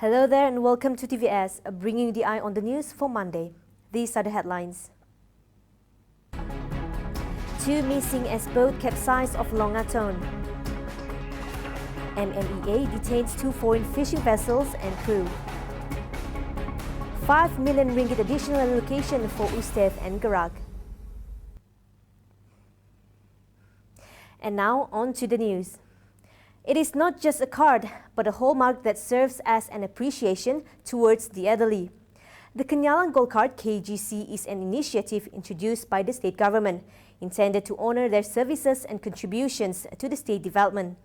Hello there and welcome to TVS, bringing the eye on the news for Monday. These are the headlines. 2 missing as boat capsized off Longatone. MMEA detains 2 foreign fishing vessels and crew. 5 million ringgit additional allocation for Ustav and Gerak. And now on to the news. It is not just a card, but a hallmark that serves as an appreciation towards the elderly. The Kanyalan Gold Card KGC is an initiative introduced by the state government, intended to honour their services and contributions to the state development.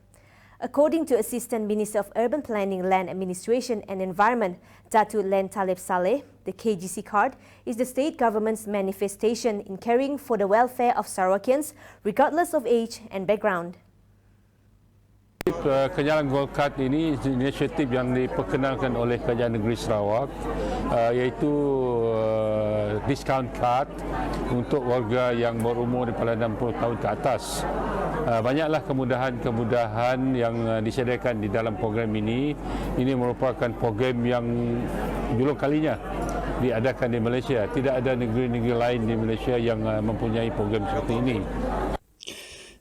According to Assistant Minister of Urban Planning, Land Administration and Environment, Datuk Len Talib Saleh, the KGC card is the state government's manifestation in caring for the welfare of Sarawakians, regardless of age and background. Kanyalan Gold Card ini inisiatif yang diperkenalkan oleh Kerajaan Negeri Sarawak, iaitu discount card untuk warga yang berumur daripada 60 tahun ke atas. Banyaklah kemudahan-kemudahan yang disediakan di dalam program ini. Ini merupakan program yang julung kalinya diadakan di Malaysia. Tidak ada negeri-negeri lain di Malaysia yang mempunyai program seperti ini.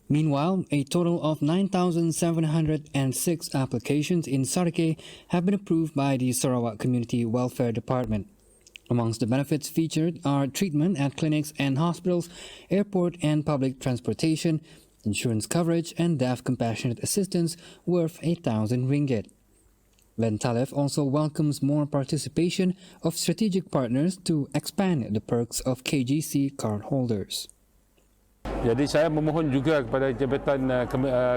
Meanwhile, a total of 9,706 applications in Sarake have been approved by the Sarawak Community Welfare Department. Amongst the benefits featured are treatment at clinics and hospitals, airport and public transportation, insurance coverage and deaf compassionate assistance worth 8,000 ringgit. Len Taleb also welcomes more participation of strategic partners to expand the perks of KGC card holders. Jadi saya memohon juga kepada Jabatan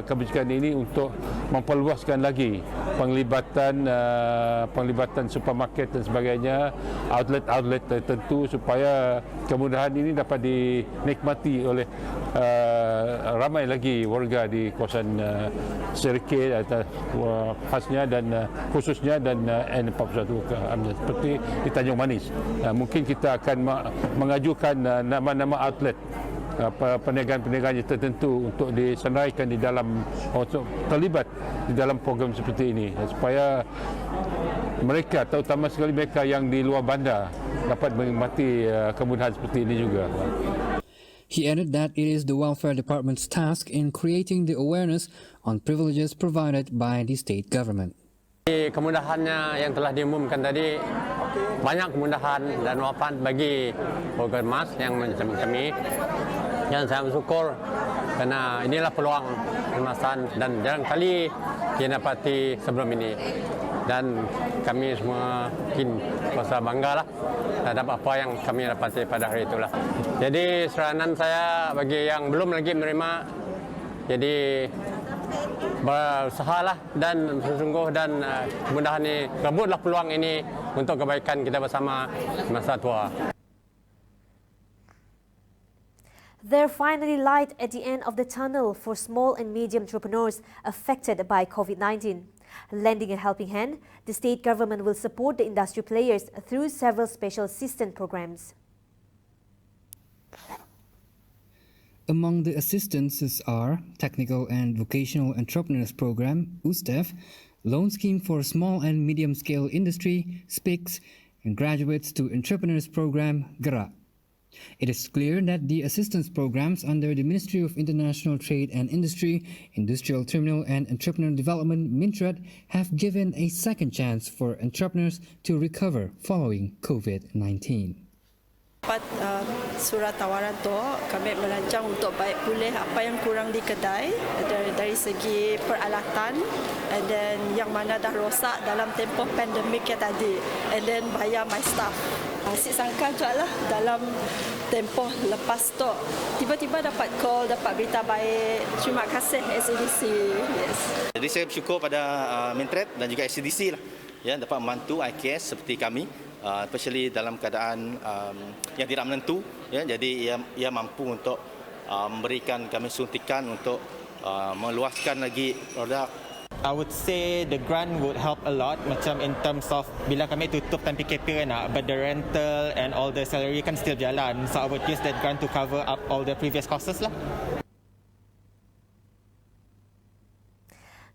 Kebajikan ini untuk memperluaskan lagi penglibatan supermarket dan sebagainya, outlet-outlet tertentu supaya kemudahan ini dapat dinikmati oleh ramai lagi warga di kawasan Serikit khasnya dan khususnya dan N41 seperti di Tanjung Manis. Mungkin kita akan mengajukan nama-nama outlet perniagaan-perniagaan tertentu untuk disenaraikan di dalam, untuk terlibat di dalam program seperti ini supaya mereka, terutama sekali mereka yang di luar bandar, dapat menikmati kemudahan seperti ini juga. He added that it is the Welfare Department's task in creating the awareness on privileges provided by the state government. Kemudahannya yang telah diumumkan tadi, banyak kemudahan dan manfaat bagi warga emas yang macam kami. Dan saya bersyukur kerana inilah peluang kemasan dan jarang kali kita dapati sebelum ini. Dan kami semua mungkin merasa banggalah terhadap apa yang kami dapati pada hari itulah. Jadi saranan saya bagi yang belum lagi menerima, jadi berusahalah dan bersungguh dan kemudahan ini, rebutlah peluang ini untuk kebaikan kita bersama masa tua. There finally light at the end of the tunnel for small and medium entrepreneurs affected by COVID-19. Lending a helping hand, the state government will support the industry players through several special assistance programs. Among the assistances are Technical and Vocational Entrepreneurs Program, USTEF, Loan Scheme for Small and Medium Scale Industry, SPICS, and Graduates to Entrepreneurs Program, Gerak. It is clear that the assistance programs under the Ministry of International Trade and Industry, Industrial Terminal and Entrepreneur Development, MINTRAD, have given a second chance for entrepreneurs to recover following COVID-19. Dapat surat tawaran tu, kami merancang untuk baik pulih apa yang kurang di kedai dari segi peralatan, and then yang mana dah rosak dalam tempoh pandemik yang tadi, and then bayar my staff. Asyik sangka juga lah dalam tempoh lepas tu tiba-tiba dapat call, dapat berita baik. Terima kasih SCDC. Yes. Jadi saya bersyukur pada Mintret dan juga SCDC lah, ya, dapat membantu IKS seperti kami, especially dalam keadaan yang tidak menentu, ya, jadi ia mampu untuk memberikan kami suntikan untuk meluaskan lagi produk. I would say the grant would help a lot, macam in terms of bila kami tutup time PKP kan, but the rental and all the salary kan still jalan, so I would use that grant to cover up all the previous costs lah.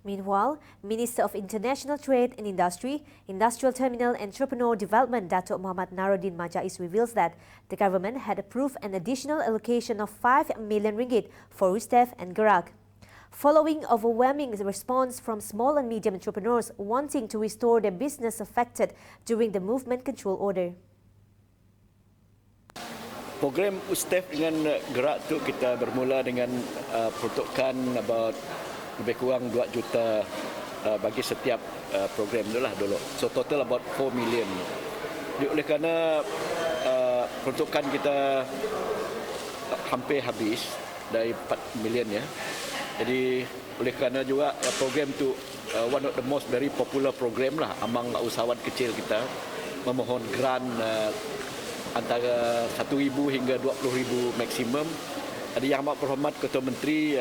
Meanwhile, Minister of International Trade and Industry, Industrial Terminal Entrepreneur Development Datuk Muhammad Naruddin Majais reveals that the government had approved an additional allocation of 5 million ringgit for USTEF and Gerak. Following overwhelming response from small and medium entrepreneurs wanting to restore their business affected during the movement control order. Program USTEF dengan Gerak tu kita bermula dengan peruntukan about lebih kurang 2 juta bagi setiap program tu lah dulu. So total about 4 million. Oleh kerana peruntukan kita hampir habis dari 4 million ya. Jadi oleh kerana juga program tu one of the most very popular program lah among usahawan kecil kita, memohon grant antara 1,000 hingga 20,000 maksimum. Ada Yang Amat Berhormat Ketua Menteri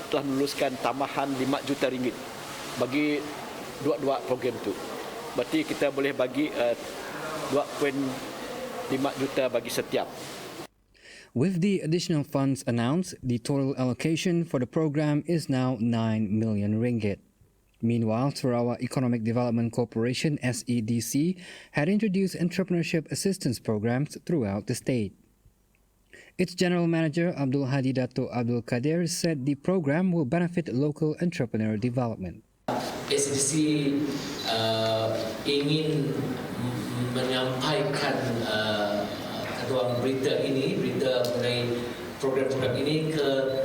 telah meluluskan tambahan 5 juta ringgit bagi dua program tu. Berarti kita boleh bagi 2.5 juta bagi setiap. With the additional funds announced, the total allocation for the program is now 9 million ringgit. Meanwhile, Sarawak Economic Development Corporation (SEDC) had introduced entrepreneurship assistance programs throughout the state. Its General Manager Abdul Hadi Dato Abdul Kadir said the program will benefit local entrepreneur development. SDC ingin menyampaikan berita mengenai program-program ini ke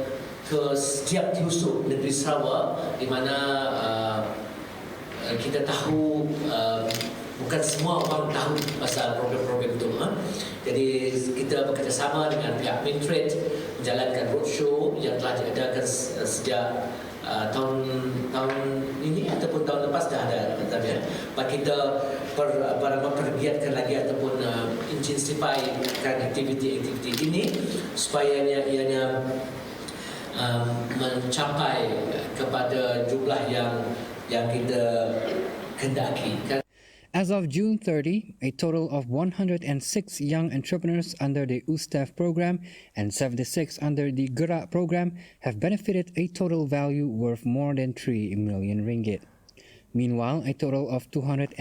setiap pelosok negeri Sarawak, di mana kita tahu bukan semua orang tahu pasal program-program itu. Jadi kita bekerjasama dengan pihak Mintrade menjalankan roadshow yang telah diadakan sejak tahun ini ataupun tahun lepas dah ada katanya. Kita mempergiatkan lagi ataupun intensifikan aktiviti-aktiviti ini supaya ianya mencapai kepada jumlah yang kita kendaki. As of June 30, a total of 106 young entrepreneurs under the USTEF program and 76 under the Gerak program have benefited a total value worth more than 3 million ringgit. Meanwhile, a total of 260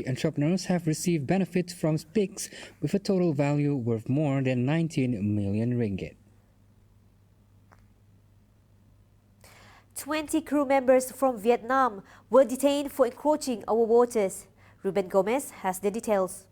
entrepreneurs have received benefits from SPICs with a total value worth more than 19 million ringgit. 20 crew members from Vietnam were detained for encroaching our waters. Ruben Gomez has the details.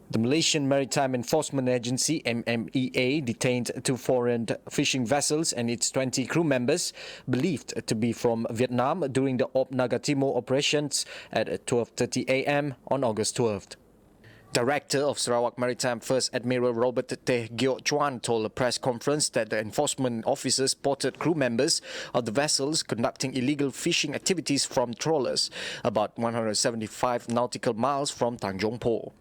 The Malaysian Maritime Enforcement Agency (MMEA) detained 2 foreign fishing vessels and its 20 crew members believed to be from Vietnam during the Op Naga Timur operations at 12:30 a.m. on August 12th. Director of Sarawak Maritime First Admiral Robert Teh Giok Chuan told a press conference that the enforcement officers spotted crew members of the vessels conducting illegal fishing activities from trawlers about 175 nautical miles from Tanjung Po.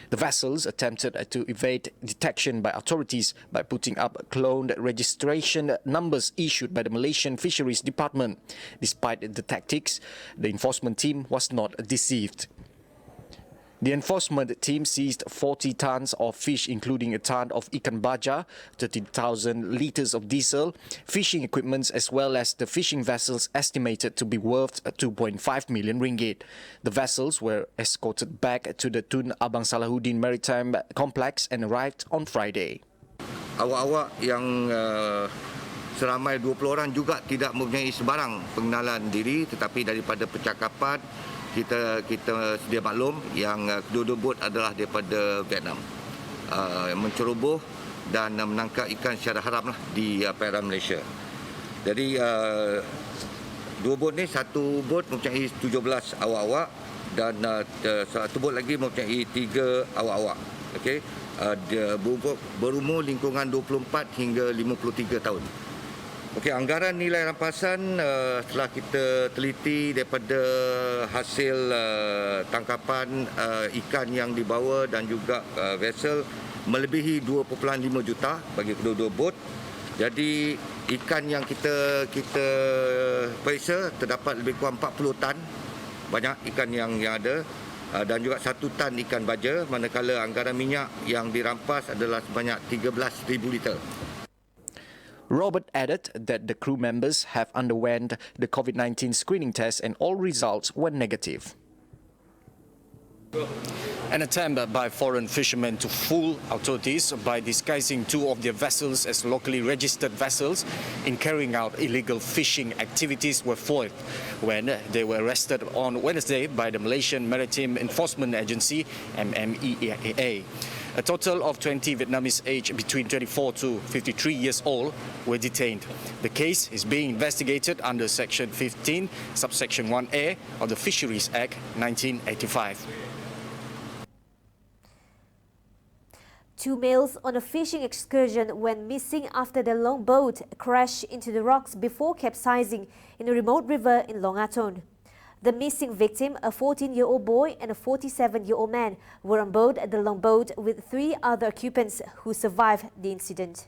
The vessels attempted to evade detection by authorities by putting up cloned registration numbers issued by the Malaysian Fisheries Department. Despite the tactics, the enforcement team was not deceived. The enforcement team seized 40 tons of fish, including a ton of ikan baja, 30,000 litres of diesel, fishing equipment, as well as the fishing vessels estimated to be worth 2.5 million ringgit. The vessels were escorted back to the Tun Abang Salahuddin Maritime Complex and arrived on Friday. Awak-awak yang seramai 20 orang juga tidak mempunyai sebarang pengenalan diri, tetapi daripada percakapan kita sedia maklum yang kedua-dua bot adalah daripada Vietnam, menceroboh dan menangkap ikan secara haram lah di perairan Malaysia. Jadi 2 bot ni, satu bot mempunyai 17 awak-awak dan satu bot lagi mempunyai 3 awak-awak. Okey, berumur lingkungan 24 hingga 53 tahun. Okey, anggaran nilai rampasan setelah kita teliti daripada hasil tangkapan ikan yang dibawa dan juga vessel melebihi 2.5 juta bagi kedua-dua bot. Jadi ikan yang kita periksa terdapat lebih kurang 40 tan, banyak ikan yang ada, dan juga 1 tan ikan baja, manakala anggaran minyak yang dirampas adalah sebanyak 13,000 liter. Robert added that the crew members have underwent the COVID-19 screening test and all results were negative. An attempt by foreign fishermen to fool authorities by disguising two of their vessels as locally registered vessels in carrying out illegal fishing activities were foiled when they were arrested on Wednesday by the Malaysian Maritime Enforcement Agency (MMEA). A total of 20 Vietnamese aged between 24 to 53 years old were detained. The case is being investigated under Section 15, Subsection 1A of the Fisheries Act 1985. Two males on a fishing excursion went missing after their longboat crashed into the rocks before capsizing in a remote river in Long Atton. The missing victim, a 14-year-old boy and a 47-year-old man, were on board the longboat with 3 other occupants who survived the incident.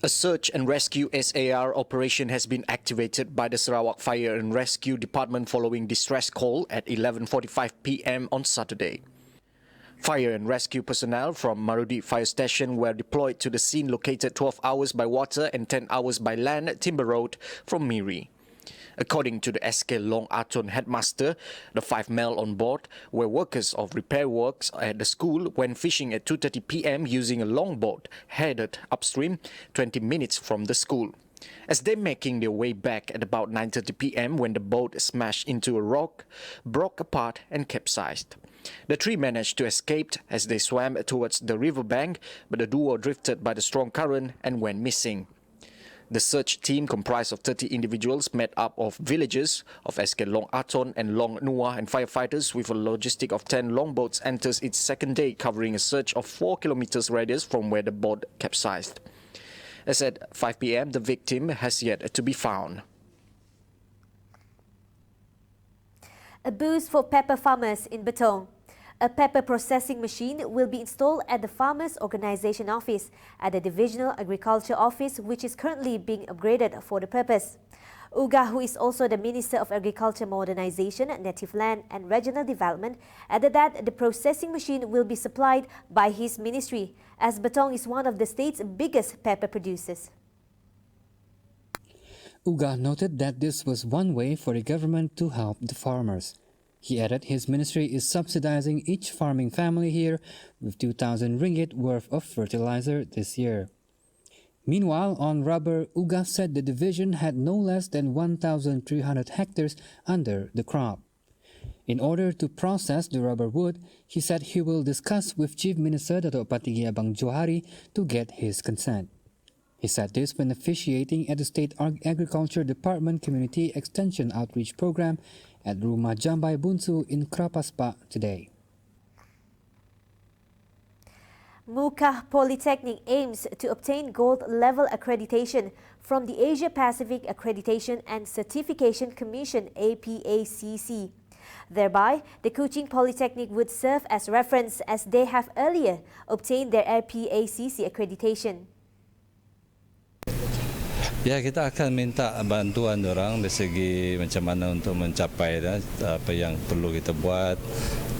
A search and rescue SAR operation has been activated by the Sarawak Fire and Rescue Department following distress call at 11:45 p.m. on Saturday. Fire and rescue personnel from Marudi Fire Station were deployed to the scene located 12 hours by water and 10 hours by land at Timber Road from Miri. According to the SK Long Atton headmaster, the 5 men on board were workers of repair works at the school when fishing at 2:30 p.m. using a longboat headed upstream 20 minutes from the school. As they making their way back at about 9:30 p.m. when the boat smashed into a rock, broke apart and capsized. The 3 managed to escape as they swam towards the riverbank, but the duo drifted by the strong current and went missing. The search team comprised of 30 individuals made up of villagers of SK Long Atton and Long Nua and firefighters with a logistic of 10 longboats enters its second day covering a search of 4 kilometers radius from where the boat capsized. As at 5 p.m, the victim has yet to be found. A boost for pepper farmers in Betong. A pepper processing machine will be installed at the Farmers Organisation Office at the Divisional Agriculture Office, which is currently being upgraded for the purpose. Uga, who is also the Minister of Agriculture Modernisation, Native Land and Regional Development, added that the processing machine will be supplied by his ministry, as Betong is one of the state's biggest pepper producers. Uga noted that this was one way for the government to help the farmers. He added his ministry is subsidizing each farming family here with 2,000 ringgit worth of fertilizer this year. Meanwhile, on rubber, Uga said the division had no less than 1,300 hectares under the crop. In order to process the rubber wood, he said he will discuss with Chief Minister Datuk Patinggi Abang Johari to get his consent. He said this when officiating at the State Agriculture Department Community Extension Outreach Program at Rumah Jambai Bunsu in Krapaspa today. Muka Polytechnic aims to obtain gold level accreditation from the Asia Pacific Accreditation and Certification Commission (APACC). Thereby, the Kuching Polytechnic would serve as reference as they have earlier obtained their APACC accreditation. Ya, kita akan minta bantuan orang dari segi macam mana untuk mencapai apa yang perlu kita buat,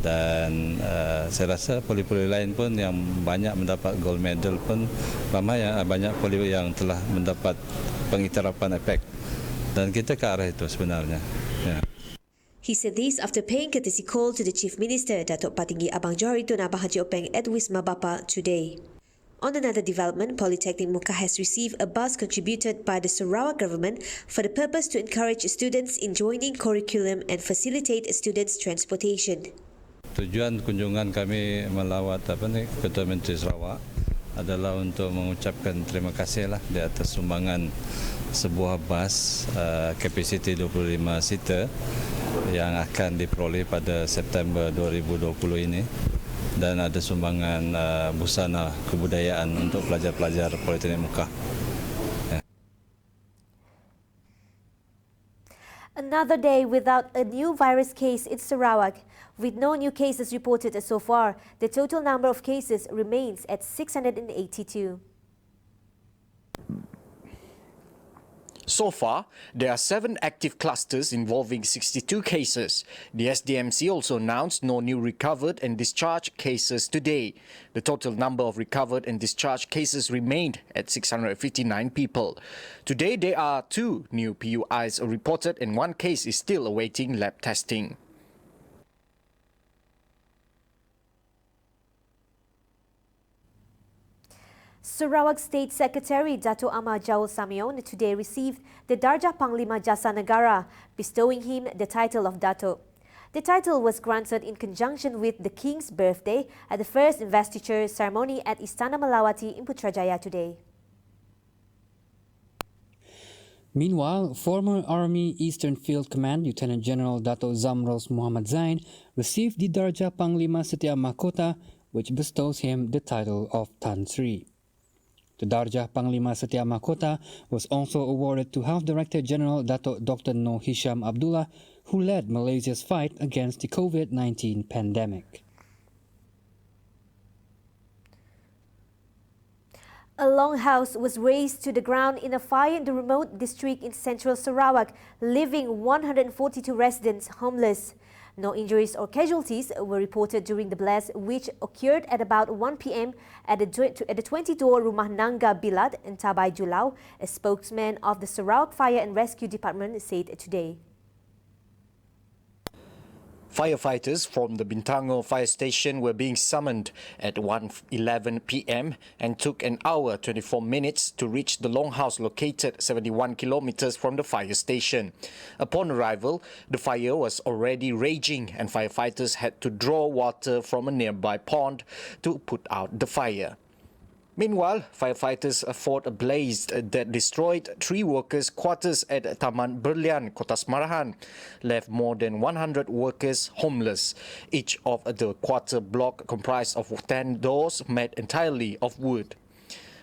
dan saya rasa poli-poli lain pun yang banyak mendapat gold medal pun ramai banyak poli yang telah mendapat pengiktirafan APEC, dan kita ke arah itu sebenarnya. Ya. He said this after paying courtesy call to the Chief Minister Datuk Patinggi Abang Johari Tun Abang Haji Openg at Wisma Bapa today. On another development, Polytechnic Muka has received a bus contributed by the Sarawak government for the purpose to encourage students in joining curriculum and facilitate students' transportation. Tujuan kunjungan kami melawat Ketua Menteri Sarawak adalah untuk mengucapkan terima kasihlah di atas sumbangan sebuah bas kapasiti 25 seater yang akan diperoleh pada September 2020 ini. Dan ada sumbangan busana kebudayaan untuk pelajar-pelajar Politeknik Muka. Ya. Another day without a new virus case in Sarawak. With no new cases reported so far, the total number of cases remains at 682. So far, there are 7 active clusters involving 62 cases. The SDMC also announced no new recovered and discharged cases today. The total number of recovered and discharged cases remained at 659 people. Today, there are 2 new PUIs reported and 1 case is still awaiting lab testing. Sarawak State Secretary Dato' Amar Jaul Samion today received the Darjah Panglima Jasa Negara, bestowing him the title of Dato'. The title was granted in conjunction with the King's birthday at the first investiture ceremony at Istana Melawati in Putrajaya today. Meanwhile, former Army Eastern Field Command Lieutenant General Dato' Zamros Muhammad Zain received the Darjah Panglima Setia Mahkota, which bestows him the title of Tan Sri. The Darjah Panglima Setia Mahkota was also awarded to Health Director General Dato' Dr. Noh Hisham Abdullah, who led Malaysia's fight against the COVID-19 pandemic. A longhouse was razed to the ground in a fire in the remote district in central Sarawak, leaving 142 residents homeless. No injuries or casualties were reported during the blast, which occurred at about 1 p.m. at the 20-door Rumah Nangga Bilad in Tabai Julau, a spokesman of the Sarawak Fire and Rescue Department said today. Firefighters from the Bintango fire station were being summoned at 1:11 p.m. and took an hour 24 minutes to reach the longhouse located 71 kilometers from the fire station. Upon arrival, the fire was already raging and firefighters had to draw water from a nearby pond to put out the fire. Meanwhile, firefighters fought a blaze that destroyed 3 workers' quarters at Taman Berlian, Kota Semarahan, left more than 100 workers homeless. Each of the quarter block comprised of 10 doors made entirely of wood.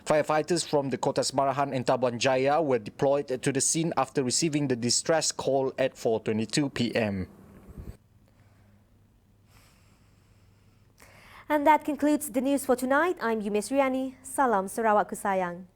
Firefighters from the Kota Semarahan and Tabuan Jaya were deployed to the scene after receiving the distress call at 4:22 p.m. And that concludes the news for tonight. I'm Yumis Riani. Salam Sarawak Kusayang.